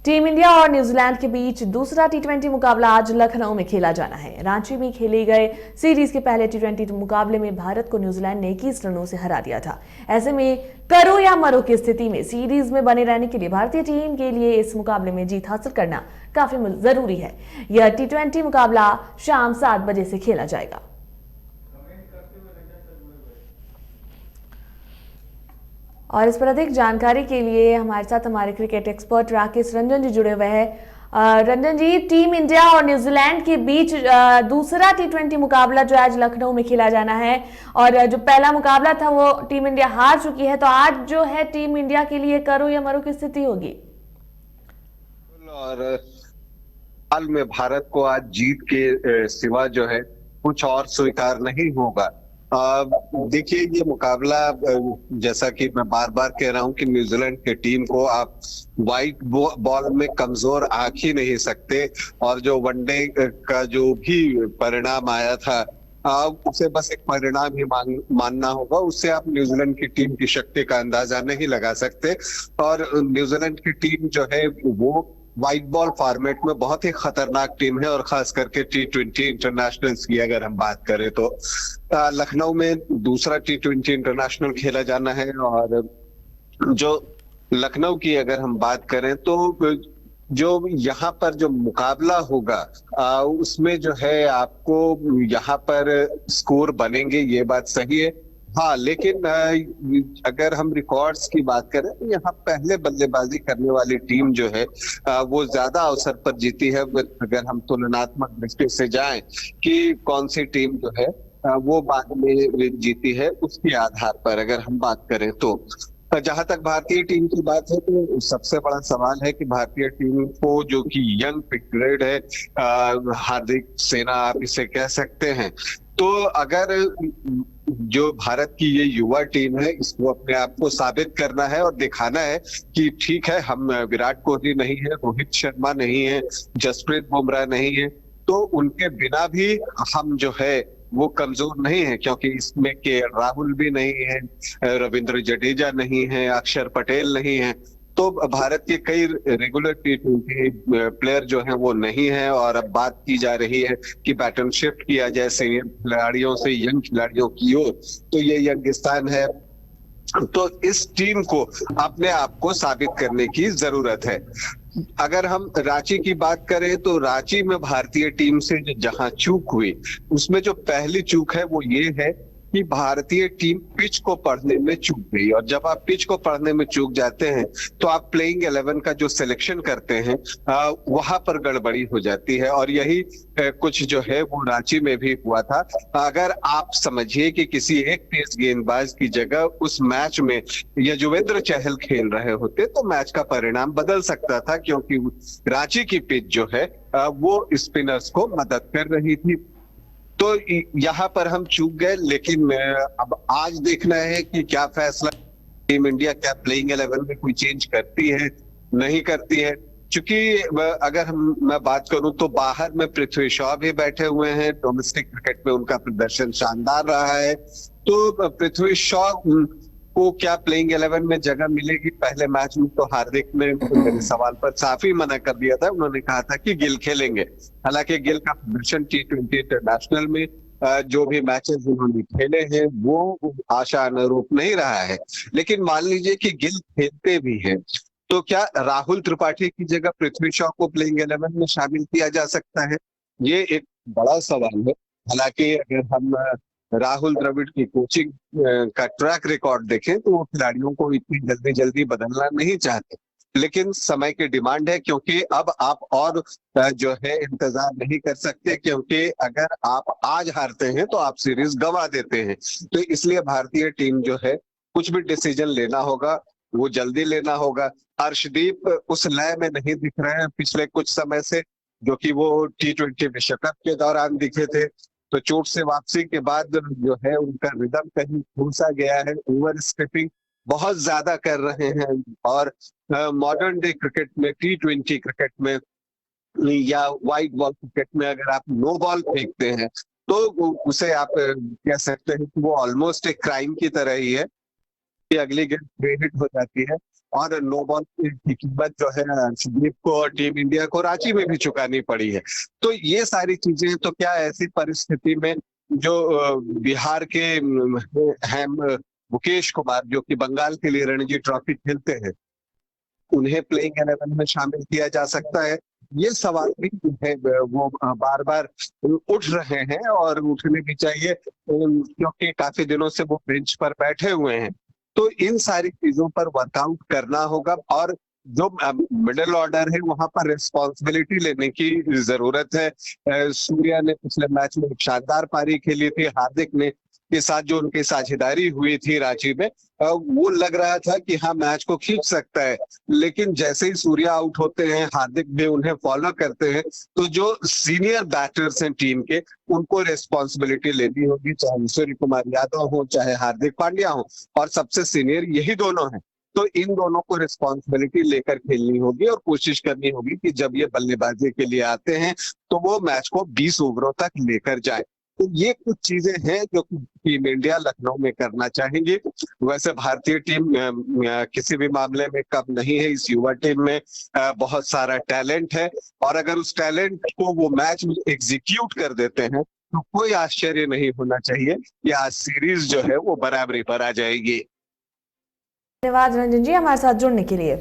Team India और New Zealand के बीच दूसरा टी20 मुकाबला आज लखनऊ में खेला जाना है। रांची में खेले गए सीरीज के पहले टी20 मुकाबले में भारत को न्यूजीलैंड ने 21 रनों से हरा दिया था। ऐसे में करो या मरो की स्थिति में सीरीज में बने रहने के लिए भारतीय टीम के लिए इस मुकाबले में जीत हासिल करना काफी जरूरी है। यह टी20 मुकाबला शाम 7 बजे से खेला जाएगा। और इस पर अधिक जानकारी के लिए हमारे साथ हमारे क्रिकेट एक्सपर्ट राकेश रंजन जी जुड़े हुए हैं। रंजन जी, टीम इंडिया और न्यूजीलैंड के बीच दूसरा टी20 मुकाबला जो आज लखनऊ में खेला जाना है और जो पहला मुकाबला था वो टीम इंडिया हार चुकी है, तो आज जो है टीम इंडिया के लिए करो या मरो की स्थिति होगी। और हाल में भारत को आज जीत के सिवा जो है कुछ और स्वीकार नहीं होगा। देखिए, ये मुकाबला जैसा कि मैं बार बार कह रहा हूं कि न्यूजीलैंड की टीम को आप व्हाइट बॉल में कमजोर आंक ही नहीं सकते। और जो वनडे का जो भी परिणाम आया था उसे बस एक परिणाम ही मानना होगा। उससे आप न्यूजीलैंड की टीम की शक्ति का अंदाजा नहीं लगा सकते। और न्यूजीलैंड की टीम जो है वो व्हाइट बॉल फॉर्मेट में बहुत ही खतरनाक टीम है। और खास करके टी20 इंटरनेशनल्स की अगर हम बात करें तो लखनऊ में दूसरा टी20 इंटरनेशनल खेला जाना है। और जो लखनऊ की अगर हम बात करें तो जो यहाँ पर जो मुकाबला होगा उसमें जो है आपको यहाँ पर स्कोर बनेंगे, ये बात सही है। हाँ, लेकिन अगर हम रिकॉर्ड्स की बात करें तो यहाँ पहले बल्लेबाजी करने वाली टीम जो है वो ज्यादा अवसर पर जीती है। अगर हम तुलनात्मक दृष्टि से जाएं कि कौन सी टीम जो है वो बाद में जीती है, उसके आधार पर अगर हम बात करें तो जहां तक भारतीय टीम की बात है तो सबसे बड़ा सवाल है कि भारतीय टीम को जो कि यंग ब्रिगेड है, हार्दिक सेना आप इसे कह सकते हैं, तो अगर जो भारत की ये युवा टीम है इसको अपने आप को साबित करना है और दिखाना है कि ठीक है, हम विराट कोहली नहीं है, रोहित शर्मा नहीं है, जसप्रीत बुमराह नहीं है, तो उनके बिना भी हम जो है वो कमजोर नहीं है। क्योंकि इसमें के राहुल भी नहीं है, रविंद्र जडेजा नहीं है, अक्षर पटेल नहीं है, तो भारत के कई रेगुलर टी20 प्लेयर जो हैं वो नहीं है। और अब बात की जा रही है कि पैटर्न शिफ्ट किया जाए सीनियर खिलाड़ियों से यंग खिलाड़ियों की ओर, तो ये यंगिस्तान है। तो इस टीम को अपने आप को साबित करने की जरूरत है। अगर हम रांची की बात करें तो रांची में भारतीय टीम से जहां चूक हुई उसमें जो पहली चूक है वो ये है कि भारतीय टीम पिच को पढ़ने में चूक गई। और जब आप पिच को पढ़ने में चूक जाते हैं तो आप प्लेइंग 11 का जो सिलेक्शन करते हैं वहां पर गड़बड़ी हो जाती है। और यही कुछ जो है वो रांची में भी हुआ था। अगर आप समझिए कि किसी एक तेज गेंदबाज की जगह उस मैच में यजुवेंद्र चहल खेल रहे होते तो मैच का परिणाम बदल सकता था, क्योंकि रांची की पिच जो है वो स्पिनर्स को मदद कर रही थी। तो यहाँ पर हम चूक गए। लेकिन अब आज देखना है कि क्या फैसला टीम इंडिया, क्या प्लेइंग 11 में कोई चेंज करती है नहीं करती है। क्योंकि अगर मैं बात करूं तो बाहर में पृथ्वी शॉ भी बैठे हुए हैं, डोमेस्टिक क्रिकेट में उनका प्रदर्शन शानदार रहा है। तो पृथ्वी शॉ को क्या प्लेइंग 11 में जगह मिलेगी? पहले मैच में तो हार्दिक ने मेरे सवाल पर साफ ही मना कर दिया था। उन्होंने कहा था कि गिल खेलेंगे। हालांकि गिल का प्रदर्शन टी20 इंटरनेशनल में जो भी मैचेस उन्होंने खेले हैं वो आशा अनुरूप नहीं रहा है। लेकिन मान लीजिए कि गिल खेलते भी हैं तो क्या राहुल त्रिपाठी की जगह पृथ्वी शॉ को प्लेइंग 11 में शामिल किया जा सकता है? ये एक बड़ा सवाल है। हालांकि अगर हम राहुल द्रविड़ की कोचिंग का ट्रैक रिकॉर्ड देखें तो वो खिलाड़ियों को इतनी जल्दी जल्दी बदलना नहीं चाहते। लेकिन समय की डिमांड है, क्योंकि अब आप और जो है इंतजार नहीं कर सकते, क्योंकि अगर आप आज हारते हैं तो आप सीरीज गंवा देते हैं। तो इसलिए भारतीय टीम जो है कुछ भी डिसीजन लेना होगा वो जल्दी लेना होगा। अर्शदीप उस लय में नहीं दिख रहे हैं पिछले कुछ समय से जो कि वो टी20 विश्व कप के दौरान दिखे थे। तो चोट से वापसी के बाद जो है उनका रिदम कहीं घुसा गया है, ओवर स्टेपिंग बहुत ज्यादा कर रहे हैं। और मॉडर्न डे क्रिकेट में, टी20 क्रिकेट में या व्हाइट बॉल क्रिकेट में अगर आप नो बॉल फेंकते हैं तो उसे आप कह सकते हैं कि वो ऑलमोस्ट एक क्राइम की तरह ही है कि अगली गेंद हिट हो जाती है और नो बॉल की कीमत जो है अर्शदीप को और टीम इंडिया को रांची में भी चुकानी पड़ी है। तो ये सारी चीजें, तो क्या ऐसी परिस्थिति में जो बिहार के हैं मुकेश कुमार, जो कि बंगाल के लिए रणजी ट्रॉफी खेलते हैं, उन्हें प्लेइंग 11 में शामिल किया जा सकता है? ये सवाल भी है, वो बार बार उठ रहे हैं और उठने भी चाहिए, क्योंकि काफी दिनों से वो बेंच पर बैठे हुए हैं। तो इन सारी चीजों पर वर्कआउट करना होगा और जो मिडिल ऑर्डर है वहां पर रिस्पॉन्सिबिलिटी लेने की जरूरत है। सूर्या ने पिछले मैच में एक शानदार पारी खेली थी, हार्दिक ने के साथ जो उनकी साझेदारी हुई थी रांची में, वो लग रहा था कि हाँ मैच को खींच सकता है। लेकिन जैसे ही सूर्या आउट होते हैं, हार्दिक भी उन्हें फॉलो करते हैं, तो जो सीनियर बैटर्स हैं टीम के, उनको रिस्पॉन्सिबिलिटी लेनी होगी, चाहे सूर्य कुमार यादव हो, चाहे हार्दिक पांड्या हो, और सबसे सीनियर यही दोनों हैं। तो इन दोनों को रिस्पॉन्सिबिलिटी लेकर खेलनी होगी और कोशिश करनी होगी कि जब ये बल्लेबाजी के लिए आते हैं तो वो मैच को 20 ओवरों तक लेकर जाए। तो ये कुछ चीजें हैं जो टीम इंडिया लखनऊ में करना चाहेंगे। वैसे भारतीय टीम किसी भी मामले में कम नहीं है। इस युवा टीम में बहुत सारा टैलेंट है और अगर उस टैलेंट को वो मैच में एग्जीक्यूट कर देते हैं तो कोई आश्चर्य नहीं होना चाहिए कि आज सीरीज जो है वो बराबरी पर आ जाएगी। धन्यवाद रंजन जी हमारे साथ जुड़ने के लिए।